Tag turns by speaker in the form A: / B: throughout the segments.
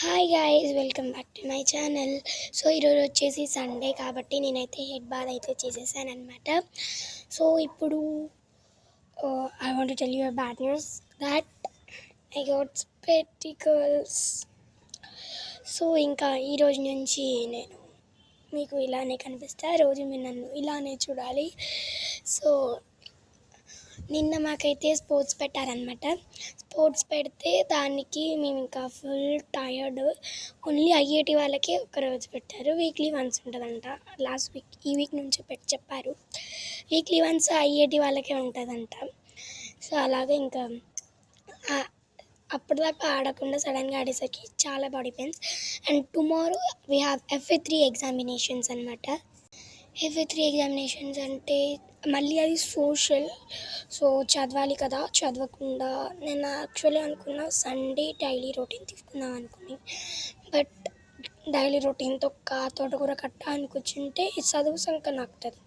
A: Hi guys, welcome back to my channel. So ఈరోజు వచ్చేసి Sunday కాబట్టి నేనైతే హెడ్ బాత్ అయితే చేసేసాను అనమాట. సో ఇప్పుడు I want to tell you bad news that I got spectacles. So ఇంకా ఈ రోజు నుంచి నేను మీకు ఇలానే కనిపిస్తా, రోజు మీరు నన్ను ఇలానే చూడాలి. సో నిన్న మాకైతే స్పోర్ట్స్ పెట్టారనమాట. స్పోర్ట్స్ పెడితే దానికి మేము ఇంకా ఫుల్ టయర్డ్. ఓన్లీ ఐఐటి వాళ్ళకే ఒకరోజు పెట్టారు. వీక్లీ వన్స్ ఉంటుందంట. లాస్ట్ వీక్ ఈ వీక్ నుంచి చెప్పారు వీక్లీ వన్స్ ఐఐటి వాళ్ళకే ఉంటుందంట. సో అలాగే ఇంకా అప్పటిదాకా ఆడకుండా సడన్గా ఆడేసరికి చాలా body pains. And tomorrow we have FA3 examinations అనమాట. FA3 ఎగ్జామినేషన్స్ అంటే మళ్ళీ అది సోషల్. సో చదవాలి కదా, చదవకుండా నేను యాక్చువల్లీ అనుకున్నా సండే డైలీ రొటీన్ తీసుకుందాం అనుకుని. బట్ డైలీ రొటీన్ తోటకూర కట్ట అని కూర్చుంటే చదువు సంక నాకుతుంది.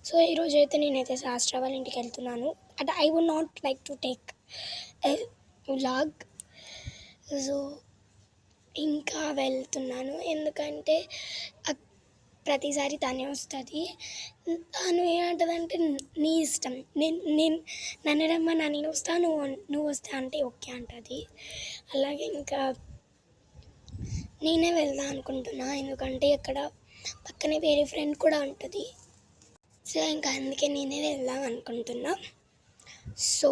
A: సో ఈరోజు అయితే నేనైతే శాస్త్ర వాళ్ళ ఇంటికి వెళ్తున్నాను. అంటే I would not like to take vlog. So ఇంకా వెళ్తున్నాను ఎందుకంటే ప్రతిసారి తనే వస్తుంది. తను ఏమంటుందంటే నీ ఇష్టం, నేను నన్ను రమ్మన్నా నేను వస్తా, నువ్వు వస్తా అంటే ఓకే అంటుంది. అలాగే ఇంకా నేనే వెళ్దాం అనుకుంటున్నా ఎందుకంటే ఇక్కడ పక్కనే వేరే ఫ్రెండ్ కూడా ఉంటుంది. సో ఇంకా అందుకే నేనే వెళ్దాం అనుకుంటున్నా. సో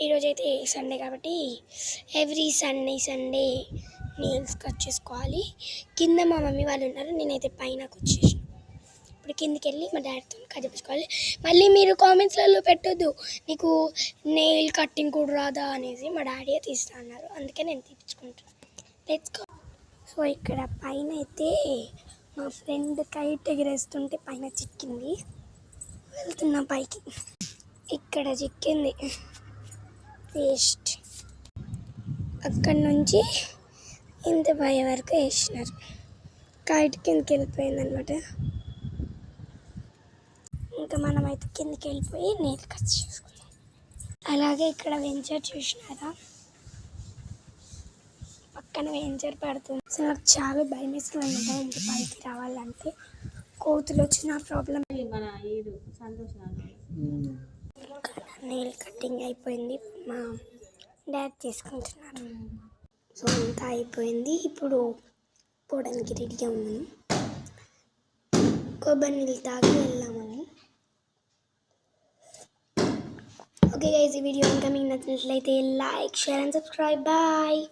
A: ఈరోజైతే సండే కాబట్టి ఎవ్రీ సండే నెయిల్స్ కట్ చేసుకోవాలి. కింద మా మమ్మీ వాళ్ళు ఉన్నారు, నేనైతే పైనకు వచ్చేసాను. ఇప్పుడు కిందికి వెళ్ళి మా డాడీతో కట్ చేయించుకోవాలి. మళ్ళీ మీరు కామెంట్స్లలో పెట్టొద్దు నీకు నెయిల్ కట్టింగ్ కూడా రాదా అనేసి. మా డాడీ తీస్తా అన్నారు, అందుకే నేను తీపించుకుంటాను. Let's go. సో ఇక్కడ పైన అయితే మా ఫ్రెండ్ కైట్ ఎగిరేస్తుంటే పైన చిక్కింది. వెళ్తున్నా పైకి. ఇక్కడ చిక్కింది వేస్ట్. అక్కడి నుంచి ఇంత పై వరకు వేసినారు. కైట్ కిందకి వెళ్ళిపోయింది అనమాట. ఇంకా మనమైతే కిందకి వెళ్ళిపోయి నీళ్ళు కట్ చేసుకున్నాం. అలాగే ఇక్కడ వెంచర్ చూసినారా, పక్కన వెంచర్ పడుతుంది. సో నాకు చాలా భయం వేస్తుంది అనమాట ఇంటి పైకి రావాలంటే. కోతులు వచ్చిన ప్రాబ్లం. నెయిల్ కటింగ్ అయిపోయింది, మా డాడ్ చేసుకుంటున్నారు. సో అంతా అయిపోయింది. ఇప్పుడు పోవడానికి రెడీగా ఉన్నాను. కొబ్బరి నీళ్ళు తాగి వెళ్దామని. ఓకే గైస్, ఈ వీడియో ఇంకా మీకు నచ్చినట్లయితే like, share and subscribe. Bye.